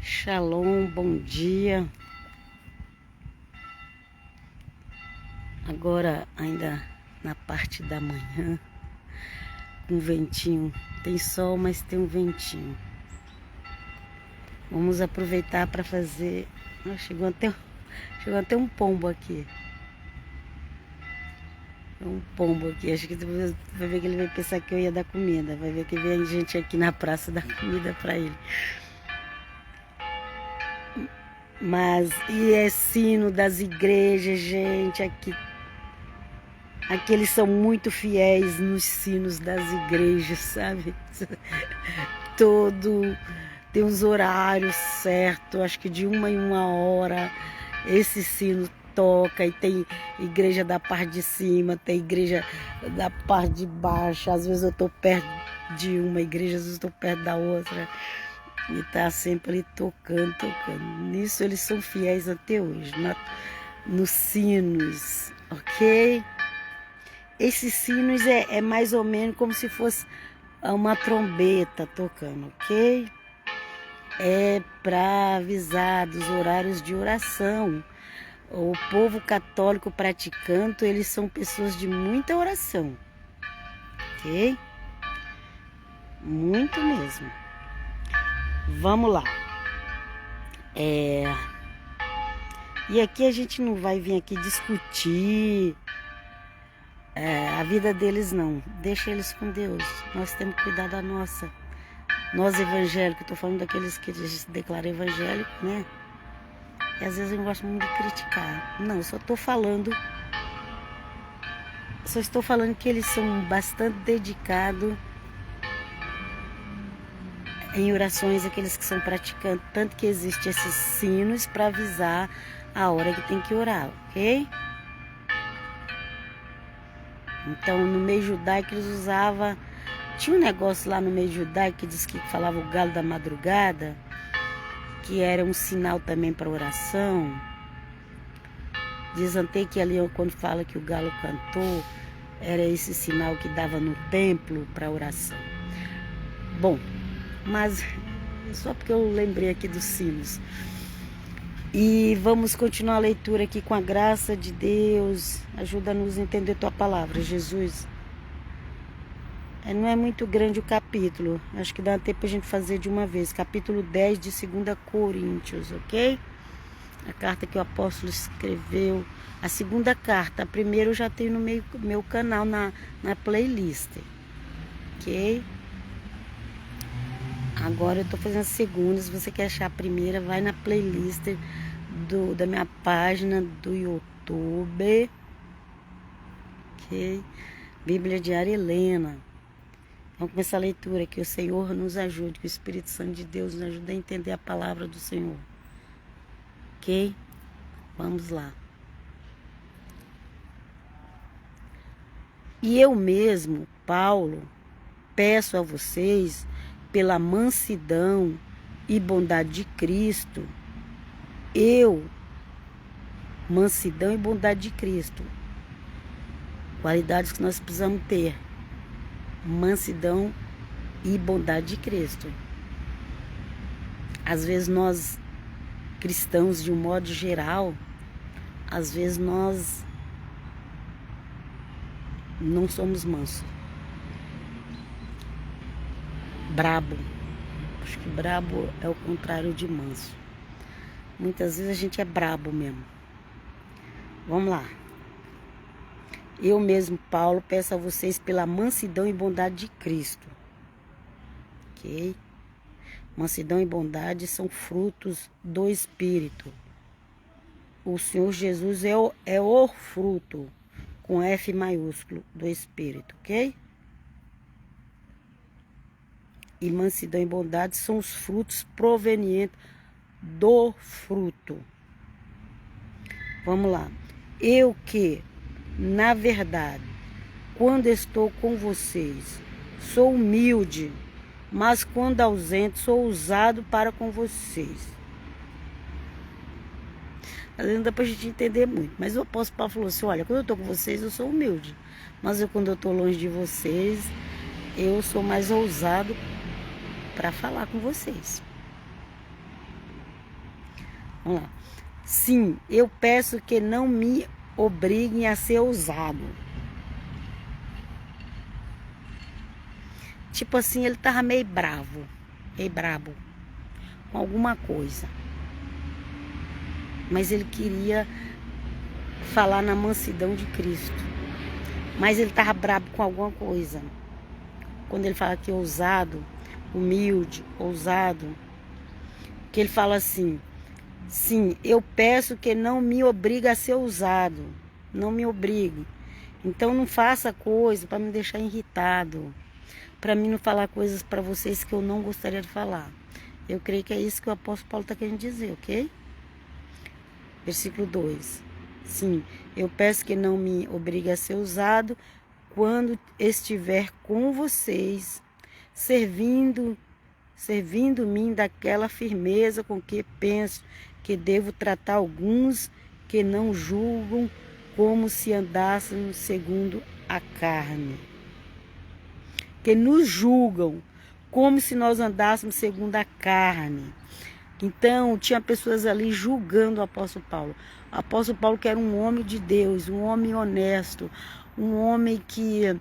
Shalom, bom dia. Agora ainda na parte da manhã, com ventinho. Tem sol, mas tem um ventinho. Vamos aproveitar para fazer... chegou até um pombo aqui. Um pombo aqui. Acho que vai ver que ele vai pensar que eu ia dar comida. Vai ver que vem gente aqui na praça dar comida para ele. E é sino das igrejas, gente, aqui eles são muito fiéis nos sinos das igrejas, sabe? Tem uns horários certos, acho que de 1 esse sino toca, e tem igreja da parte de cima, tem igreja da parte de baixo, às vezes eu tô perto de uma igreja, às vezes eu tô perto da outra. E tá sempre ali tocando. Nisso eles são fiéis até hoje, nos sinos, ok? Esses sinos é mais ou menos como se fosse uma trombeta tocando, ok? É para avisar dos horários de oração. O povo católico praticante, eles são pessoas de muita oração, ok? Muito mesmo. Vamos lá. E aqui a gente não vai vir aqui discutir a vida deles, não. Deixa eles com Deus. Nós temos que cuidar da nossa. Nós evangélicos, estou falando daqueles que se declaram evangélicos, né? E às vezes eu gosto muito de criticar. Não, eu só estou falando que eles são bastante dedicados em orações, aqueles que são praticantes, tanto que existem esses sinos para avisar a hora que tem que orar, ok? Então, no meio judaico eles usavam... Tinha um negócio lá no meio judaico que diz que falava o galo da madrugada, que era um sinal também para oração. Diz até que ali, quando fala que o galo cantou, era esse sinal que dava no templo para oração. Bom, mas só porque eu lembrei aqui dos sinos. E vamos continuar a leitura aqui com a graça de Deus. Ajuda-nos a entender tua palavra, Jesus. Não é muito grande o capítulo. Acho que dá tempo pra gente fazer de uma vez. Capítulo 10 de 2 Coríntios, ok? A carta que o apóstolo escreveu. A segunda carta. A primeira eu já tenho no meu canal, na playlist. Ok? Agora eu tô fazendo a segunda. Se você quer achar a primeira, vai na playlist da minha página do YouTube. Ok? Bíblia Diária Helena. Vamos começar a leitura. Que o Senhor nos ajude, que o Espírito Santo de Deus nos ajude a entender a palavra do Senhor. Ok? Vamos lá. E eu mesmo, Paulo, peço a vocês, pela mansidão e bondade de Cristo, mansidão e bondade de Cristo, qualidades que nós precisamos ter, mansidão e bondade de Cristo. Às vezes nós, cristãos de um modo geral, às vezes nós não somos mansos. Brabo. Acho que brabo é o contrário de manso. Muitas vezes a gente é brabo mesmo. Vamos lá. Eu mesmo, Paulo, peço a vocês pela mansidão e bondade de Cristo. Ok? Mansidão e bondade são frutos do Espírito. O Senhor Jesus é o fruto, com F maiúsculo, do Espírito, ok? E mansidão e bondade são os frutos provenientes do fruto. Vamos lá. Eu que, na verdade, quando estou com vocês, sou humilde, mas quando ausente, sou ousado para com vocês. Às vezes não dá pra gente entender muito, mas o apóstolo Paulo falou assim, olha, quando eu estou com vocês, eu sou humilde, mas quando eu estou longe de vocês, eu sou mais ousado para falar com vocês. Vamos lá. Sim, eu peço que não me obriguem a ser ousado. Tipo assim, ele tava meio bravo, meio brabo com alguma coisa. Mas ele queria falar na mansidão de Cristo. Mas ele tava brabo com alguma coisa. Quando ele fala que é ousado, humilde, ousado, que ele fala assim: sim, eu peço que não me obrigue a ser ousado. Não me obrigue. Então não faça coisa para me deixar irritado. Para mim não falar coisas para vocês que eu não gostaria de falar. Eu creio que é isso que o apóstolo Paulo está querendo dizer, ok? Versículo 2. Sim, eu peço que não me obrigue a ser ousado quando estiver com vocês, servindo-me daquela firmeza com que penso que devo tratar alguns que não julgam como se andássemos segundo a carne. Que nos julgam como se nós andássemos segundo a carne. Então, tinha pessoas ali julgando o apóstolo Paulo. O apóstolo Paulo que era um homem de Deus, um homem honesto, um homem que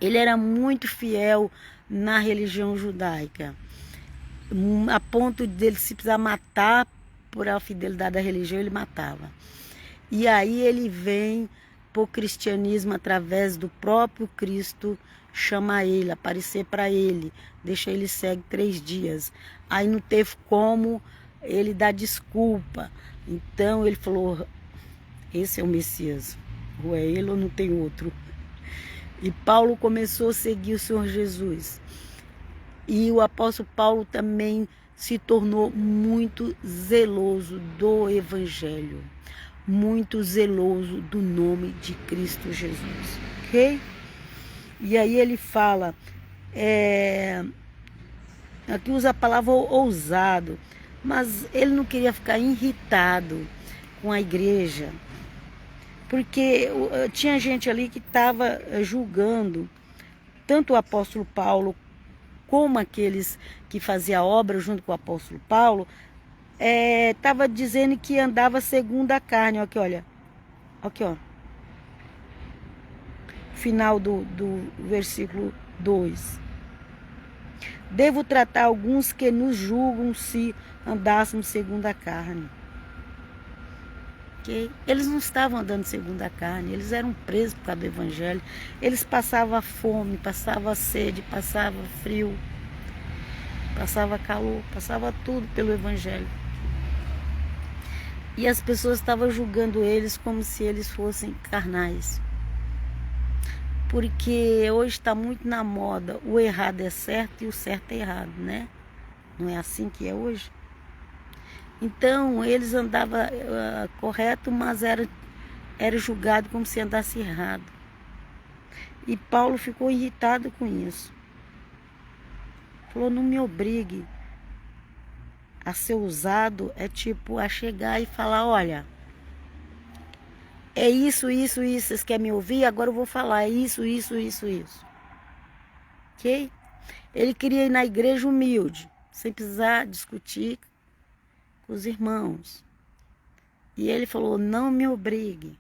ele era muito fiel na religião judaica, a ponto dele se precisar matar por a fidelidade da religião, ele matava. E aí ele vem para o cristianismo através do próprio Cristo, chama ele, aparecer para ele, deixa ele cego 3 dias. Aí não teve como ele dar desculpa. Então ele falou: esse é o Messias, ou é ele ou não tem outro. E Paulo começou a seguir o Senhor Jesus. E o apóstolo Paulo também se tornou muito zeloso do Evangelho, muito zeloso do nome de Cristo Jesus, ok? E aí ele fala, aqui usa a palavra ousado, mas ele não queria ficar irritado com a igreja, porque tinha gente ali que estava julgando tanto o apóstolo Paulo como aqueles que faziam a obra junto com o apóstolo Paulo, estava dizendo que andava segundo a carne. Aqui, olha. Aqui, ó. Final do versículo 2. Devo tratar alguns que nos julgam se andássemos segundo a carne. Okay? Eles não estavam andando segundo a carne, eles eram presos por causa do evangelho. Eles passavam fome, passavam sede, passavam frio, passava calor, passava tudo pelo evangelho. E as pessoas estavam julgando eles como se eles fossem carnais. Porque hoje está muito na moda, o errado é certo e o certo é errado, né? Não é assim que é hoje? Então, eles andavam correto, mas era julgado como se andasse errado. E Paulo ficou irritado com isso. Falou: não me obrigue a ser ousado, é tipo a chegar e falar: olha, é isso, isso, isso, vocês querem me ouvir? Agora eu vou falar, é isso, isso, isso, isso. Ok? Ele queria ir na igreja humilde, sem precisar discutir com os irmãos. E ele falou: não me obrigue,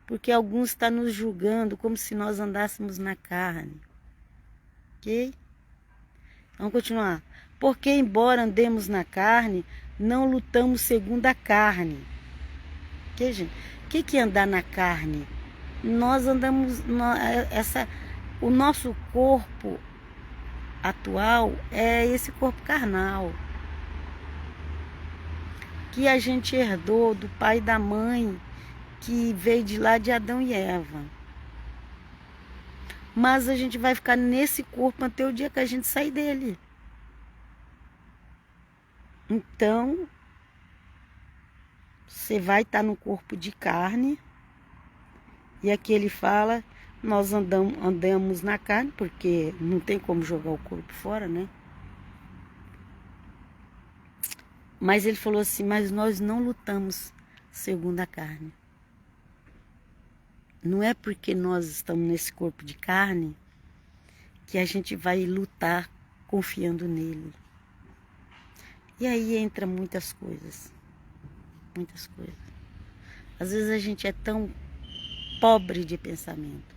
porque alguns estão nos julgando como se nós andássemos na carne. Ok? Vamos continuar. Porque embora andemos na carne, não lutamos segundo a carne. Ok, gente? O que é andar na carne? Nós andamos, o nosso corpo atual é esse corpo carnal que a gente herdou do pai e da mãe, que veio de lá de Adão e Eva. Mas a gente vai ficar nesse corpo até o dia que a gente sair dele. Então, você vai estar no corpo de carne. E aqui ele fala: nós andamos na carne, porque não tem como jogar o corpo fora, né? Mas ele falou assim: mas nós não lutamos segundo a carne. Não é porque nós estamos nesse corpo de carne que a gente vai lutar confiando nele. E aí entra muitas coisas. muitas coisas. Às vezes a gente é tão pobre de pensamento.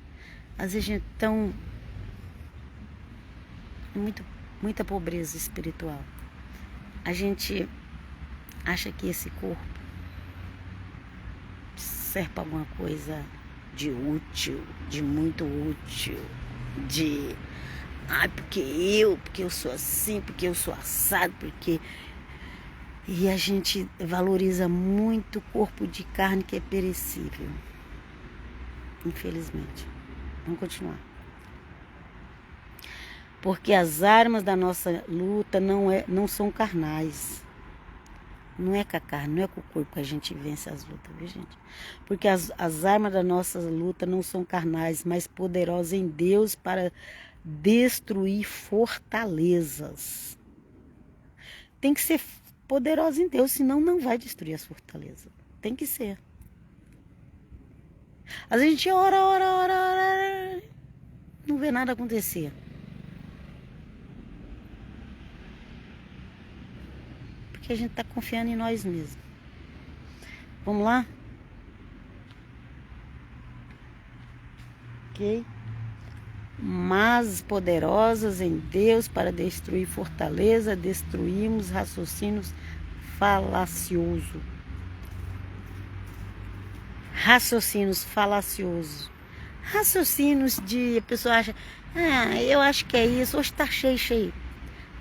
Às vezes a gente é tão... muita pobreza espiritual. A gente acha que esse corpo serve para alguma coisa de útil, de muito útil, de... porque eu sou assim, porque eu sou assado, porque... E a gente valoriza muito o corpo de carne que é perecível. Infelizmente. Vamos continuar. Porque as armas da nossa luta não são carnais. Não é com a carne, não é com o corpo que a gente vence as lutas, viu, gente? Porque as armas da nossa luta não são carnais, mas poderosas em Deus para destruir fortalezas. Tem que ser poderosa em Deus, senão não vai destruir as fortalezas. Tem que ser. Às vezes a gente ora, não vê nada acontecer. Porque a gente está confiando em nós mesmos. Vamos lá? Ok? Mas poderosas em Deus para destruir fortaleza, destruímos raciocínios falaciosos. Raciocínios falaciosos. Raciocínios de... A pessoa acha, eu acho que é isso, hoje está cheio.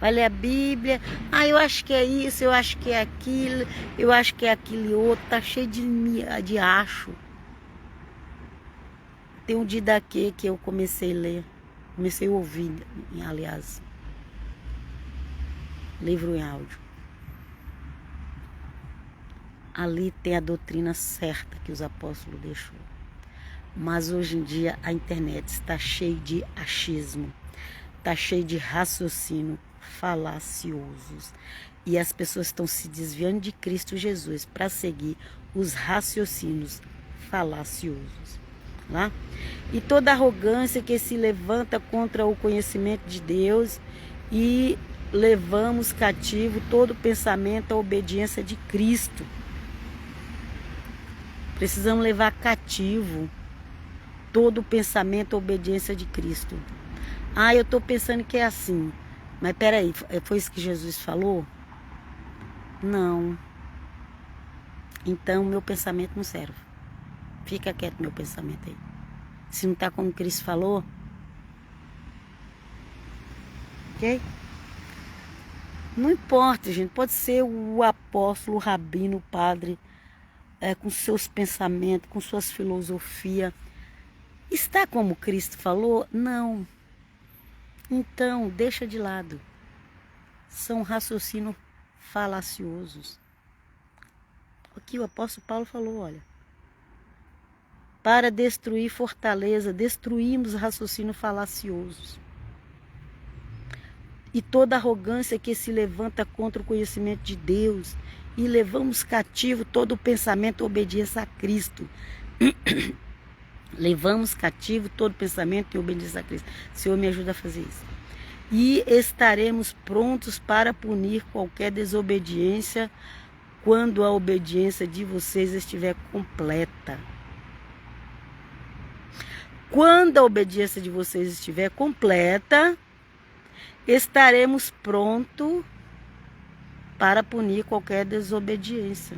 Vai ler a Bíblia, eu acho que é isso, eu acho que é aquilo, eu acho que é aquele outro, tá cheio de acho. Tem um dia daqui que eu comecei a ler, comecei a ouvir, aliás, livro em áudio. Ali tem a doutrina certa que os apóstolos deixou. Mas hoje em dia a internet está cheia de achismo, está cheia de raciocínio falaciosos. E as pessoas estão se desviando de Cristo Jesus para seguir os raciocínios falaciosos. Lá? E toda arrogância que se levanta contra o conhecimento de Deus, e levamos cativo todo pensamento à obediência de Cristo. Precisamos levar cativo todo pensamento à obediência de Cristo. Eu estou pensando que é assim. Mas peraí, foi isso que Jesus falou? Não. Então meu pensamento não serve. Fica quieto meu pensamento aí. Se não está como Cristo falou. Ok? Não importa, gente. Pode ser o apóstolo, o rabino, o padre, com seus pensamentos, com suas filosofias. Está como Cristo falou? Não. Então, deixa de lado. São raciocínios falaciosos. Aqui o apóstolo Paulo falou, olha. Para destruir fortaleza, destruímos raciocínios falaciosos. E toda arrogância que se levanta contra o conhecimento de Deus. E levamos cativo todo o pensamento e obediência a Cristo. Levamos cativo todo pensamento e obediência a Cristo. O Senhor me ajuda a fazer isso. E estaremos prontos para punir qualquer desobediência quando a obediência de vocês estiver completa. Quando a obediência de vocês estiver completa, estaremos prontos para punir qualquer desobediência.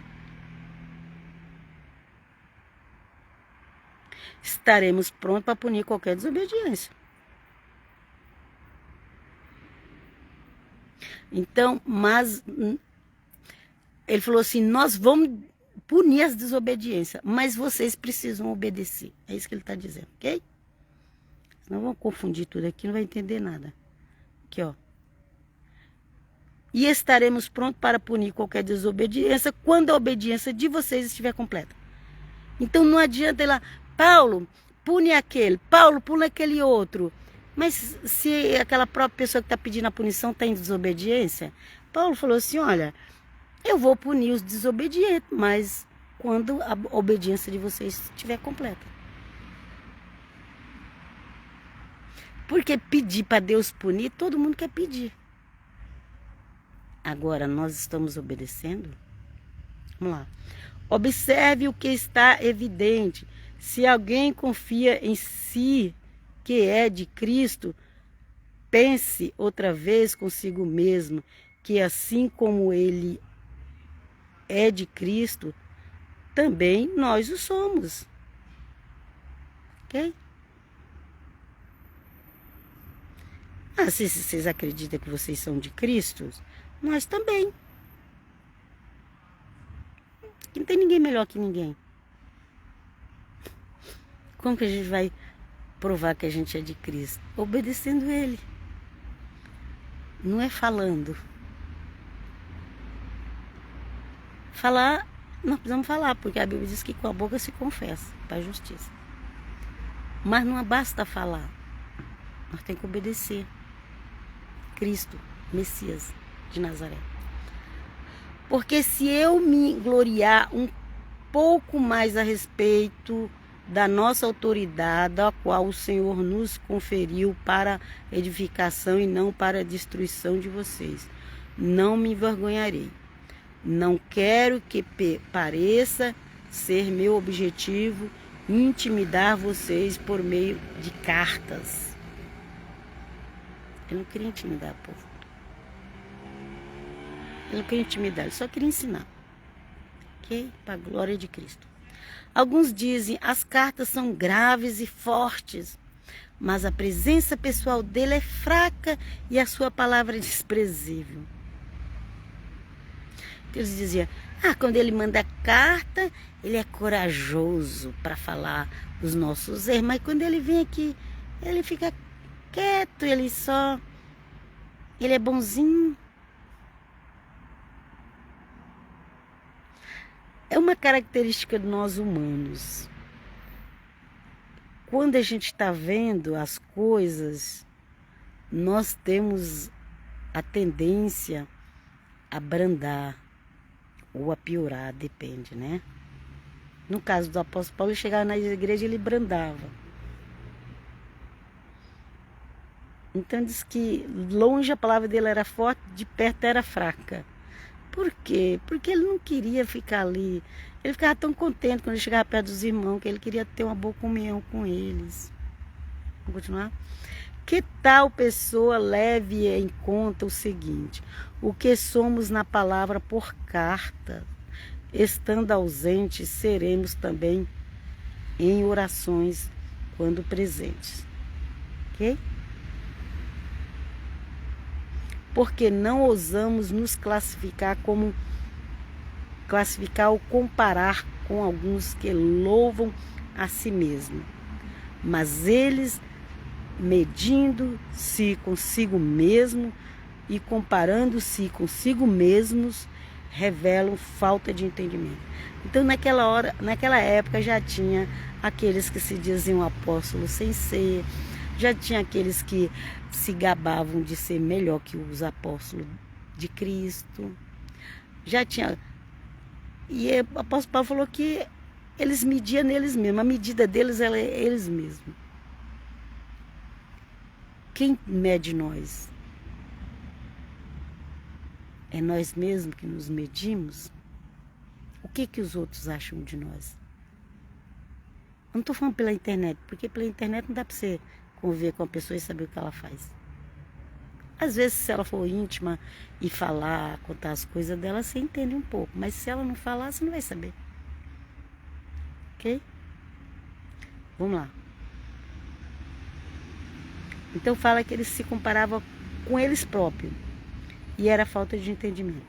Estaremos prontos para punir qualquer desobediência. Então, mas ele falou assim, nós vamos punir as desobediências, mas vocês precisam obedecer. É isso que ele está dizendo, ok? Senão vão confundir tudo aqui, não vai entender nada. Aqui, ó. E estaremos prontos para punir qualquer desobediência quando a obediência de vocês estiver completa. Então não adianta ir lá, Paulo, pune aquele, Paulo, pune aquele outro. Mas se aquela própria pessoa que está pedindo a punição está em desobediência, Paulo falou assim, olha, eu vou punir os desobedientes, mas quando a obediência de vocês estiver completa. Porque pedir para Deus punir, todo mundo quer pedir. Agora, nós estamos obedecendo? Vamos lá. Observe o que está evidente. Se alguém confia em si, que é de Cristo, pense outra vez consigo mesmo, que assim como ele é de Cristo, também nós o somos. Ok? Se vocês acreditam que vocês são de Cristo, nós também. Não tem ninguém melhor que ninguém. Como que a gente vai provar que a gente é de Cristo? Obedecendo Ele. Não é falando. Falar, nós precisamos falar, porque a Bíblia diz que com a boca se confessa para a justiça. Mas não basta falar. Nós temos que obedecer. Cristo, Messias de Nazaré. Porque se eu me gloriar um pouco mais a respeito da nossa autoridade, a qual o Senhor nos conferiu para edificação e não para a destruição de vocês, não me envergonharei. Não quero que pareça ser meu objetivo intimidar vocês por meio de cartas. Eu não queria intimidar o povo. Eu não queria intimidar, eu só queria ensinar. Ok? Para a glória de Cristo. Alguns dizem, as cartas são graves e fortes, mas a presença pessoal dele é fraca e a sua palavra é desprezível. Eles diziam, quando ele manda carta, ele é corajoso para falar os nossos erros, mas quando ele vem aqui, ele fica quieto, ele é bonzinho. É uma característica de nós humanos. Quando a gente está vendo as coisas, nós temos a tendência a brandar ou a piorar, depende, né? No caso do apóstolo Paulo, ele chegava na igreja e ele brandava. Então diz que longe a palavra dele era forte, de perto era fraca. Por quê? Porque ele não queria ficar ali. Ele ficava tão contente quando ele chegava perto dos irmãos, que ele queria ter uma boa comunhão com eles. Vamos continuar? Que tal pessoa leve em conta o seguinte: o que somos na palavra por carta, estando ausentes, seremos também em orações quando presentes. Ok? Porque não ousamos nos classificar ou comparar com alguns que louvam a si mesmo. Mas eles, medindo-se consigo mesmo e comparando-se consigo mesmos, revelam falta de entendimento. Então naquela época já tinha aqueles que se diziam apóstolos sem ser, já tinha aqueles que se gabavam de ser melhor que os apóstolos de Cristo. Já tinha. E o apóstolo Paulo falou que eles mediam neles mesmos. A medida deles é eles mesmos. Quem mede nós? É nós mesmos que nos medimos? O que os outros acham de nós? Eu não estou falando pela internet, porque pela internet não dá para você conviver com a pessoa e saber o que ela faz. Às vezes, se ela for íntima e falar, contar as coisas dela, você entende um pouco. Mas se ela não falar, você não vai saber. Ok? Vamos lá. Então fala que eles se comparavam com eles próprios. E era falta de entendimento.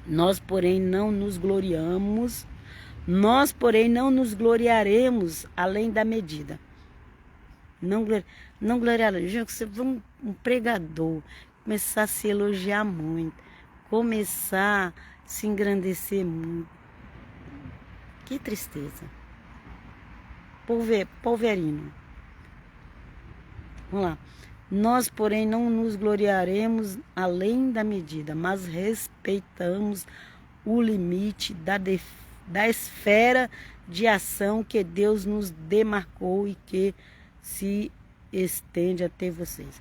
Nós, porém, não nos gloriaremos além da medida. Não gloriaremos. Gente, você vê um pregador começar a se elogiar muito, começar a se engrandecer muito. Que tristeza. Polverino. Vamos lá. Nós, porém, não nos gloriaremos além da medida, mas respeitamos o limite da esfera de ação que Deus nos demarcou e que se estende até vocês.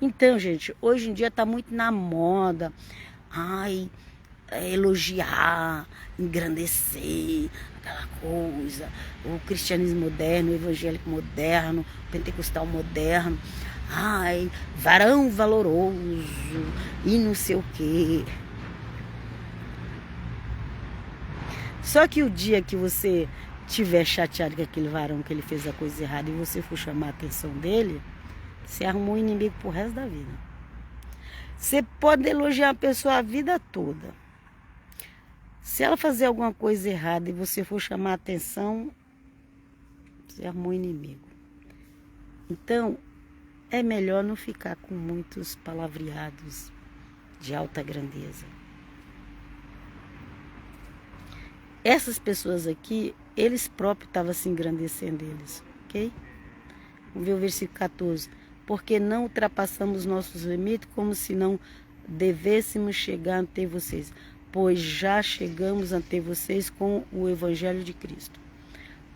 Então, gente, hoje em dia está muito na moda. elogiar, engrandecer, aquela coisa, o cristianismo moderno, o evangélico moderno, o pentecostal moderno, ai, varão valoroso e não sei o quê. Só que o dia que você estiver chateado com aquele varão que ele fez a coisa errada e você for chamar a atenção dele, você arrumou um inimigo pro resto da vida. Você pode elogiar a pessoa a vida toda. Se ela fazer alguma coisa errada e você for chamar a atenção, você arrumou um inimigo. Então, é melhor não ficar com muitos palavreados de alta grandeza. Essas pessoas aqui, eles próprios estavam se engrandecendo eles, ok? Vamos ver o versículo 14. Porque não ultrapassamos nossos limites como se não devêssemos chegar ante vocês, pois já chegamos ante vocês com o Evangelho de Cristo.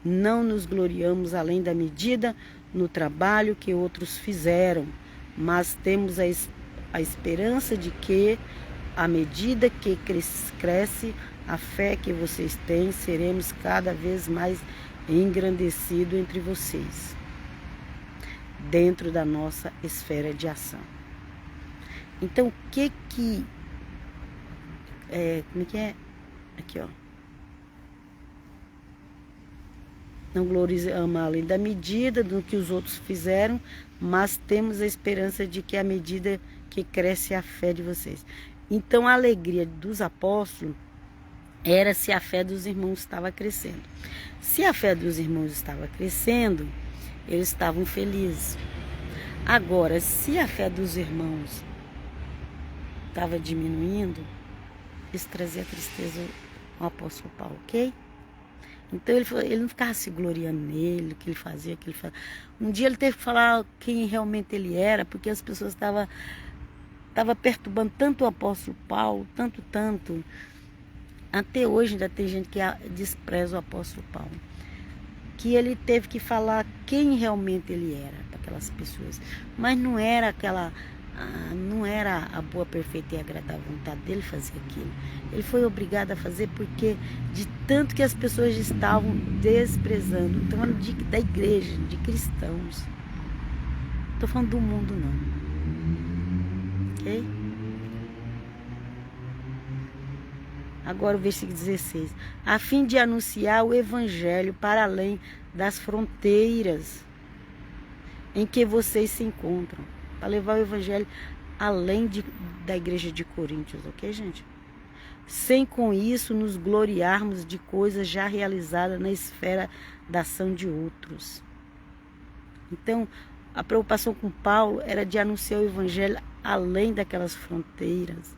Não nos gloriamos além da medida no trabalho que outros fizeram, mas temos a esperança de que, à medida que cresce a fé que vocês têm, seremos cada vez mais engrandecidos entre vocês, dentro da nossa esfera de ação. Então, o que como é que é? Aqui, ó. Não gloriamos além da medida do que os outros fizeram, mas temos a esperança de que à medida que cresce a fé de vocês. Então, a alegria dos apóstolos era se a fé dos irmãos estava crescendo. Se a fé dos irmãos estava crescendo, eles estavam felizes. Agora, se a fé dos irmãos estava diminuindo, isso trazia tristeza ao apóstolo Paulo, ok? Então ele não ficava se gloriando nele, o que ele fazia, o que ele fazia. Um dia ele teve que falar quem realmente ele era, porque as pessoas estavam perturbando tanto o apóstolo Paulo, tanto. Até hoje ainda tem gente que despreza o apóstolo Paulo. Que ele teve que falar quem realmente ele era para aquelas pessoas. Mas não era a boa, perfeita e agradável vontade dele fazer aquilo. Ele foi obrigado a fazer porque de tanto que as pessoas estavam desprezando. Estou falando da igreja, de cristãos. Não estou falando do mundo, não. Ok? Agora o versículo 16. A fim de anunciar o evangelho para além das fronteiras em que vocês se encontram. Para levar o evangelho além da igreja de Coríntios, ok, gente? Sem com isso nos gloriarmos de coisas já realizadas na esfera da ação de outros. Então, a preocupação com Paulo era de anunciar o evangelho além daquelas fronteiras.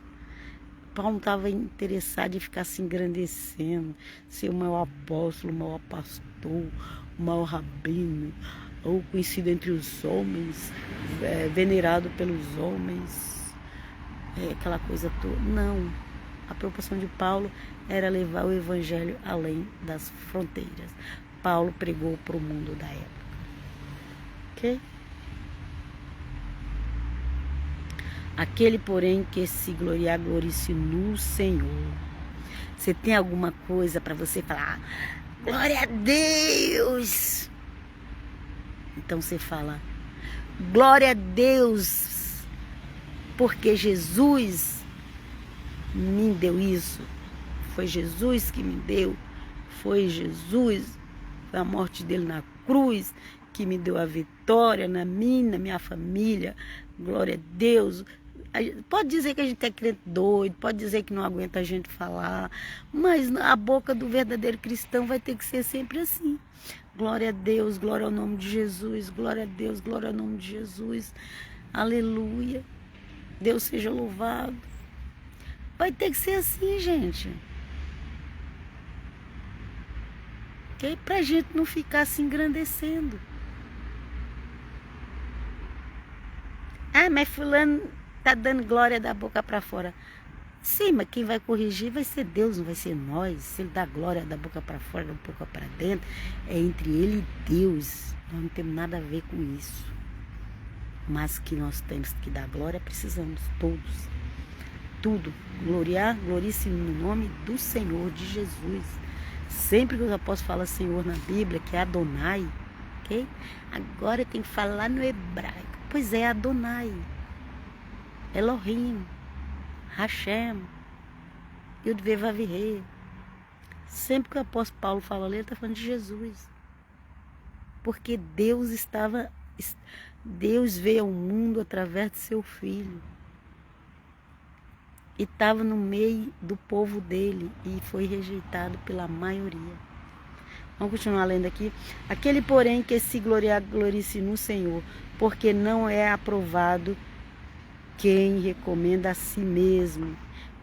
Paulo não estava interessado em ficar se engrandecendo, ser o maior apóstolo, o maior pastor, o maior rabino, ou conhecido entre os homens, venerado pelos homens, aquela coisa toda. Não. A preocupação de Paulo era levar o evangelho além das fronteiras. Paulo pregou para o mundo da época. Ok? Aquele, porém, que se gloriar, glorie-se no Senhor. Você tem alguma coisa para você falar? Glória a Deus! Então você fala, glória a Deus, porque Jesus me deu isso. Foi Jesus que me deu. Foi Jesus, foi a morte dele na cruz que me deu a vitória na minha família. Glória a Deus. Pode dizer que a gente é crente doido, pode dizer que não aguenta a gente falar, mas a boca do verdadeiro cristão vai ter que ser sempre assim. Glória a Deus, glória ao nome de Jesus, glória a Deus, glória ao nome de Jesus. Aleluia. Deus seja louvado. Vai ter que ser assim, gente. Ok? Pra gente não ficar se engrandecendo. Ah, mas fulano tá dando glória da boca para fora. Sim, mas quem vai corrigir vai ser Deus, não vai ser nós. Se ele dá glória da boca para fora, da boca para dentro, é entre ele e Deus. Nós não temos nada a ver com isso. Mas que nós temos que dar glória, precisamos todos. tudo. Glorie-se no nome do Senhor, de Jesus. Sempre que os apóstolos falam Senhor na Bíblia, que é Adonai, ok? Agora tem que falar no hebraico. Pois é, Adonai, Elohim, Hashem, Yud-Ve-Vav-He. Sempre que o apóstolo Paulo fala ali, ele está falando de Jesus. Porque Deus veio ao mundo através de seu Filho. E estava no meio do povo dele e foi rejeitado pela maioria. Vamos continuar lendo aqui. Aquele, porém, que se gloriar, glorie-se no Senhor, porque não é aprovado quem recomenda a si mesmo,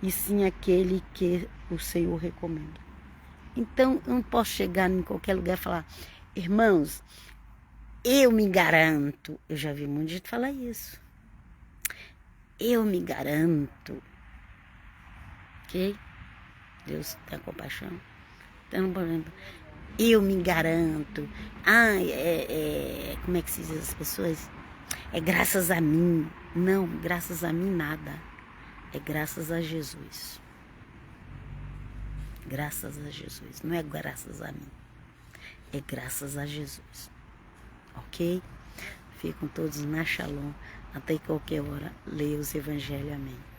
e sim aquele que o Senhor recomenda. Então, eu não posso chegar em qualquer lugar e falar, irmãos, eu me garanto. Eu já vi muita gente falar isso. Eu me garanto. Ok? Deus tem compaixão. Então, por exemplo, eu me garanto. Como é que se diz as pessoas? É graças a mim. Não, graças a mim nada. É graças a Jesus. Graças a Jesus. Não é graças a mim. É graças a Jesus. Ok? Ficam todos na Shalom. Até qualquer hora. Leia os evangelhos. Amém.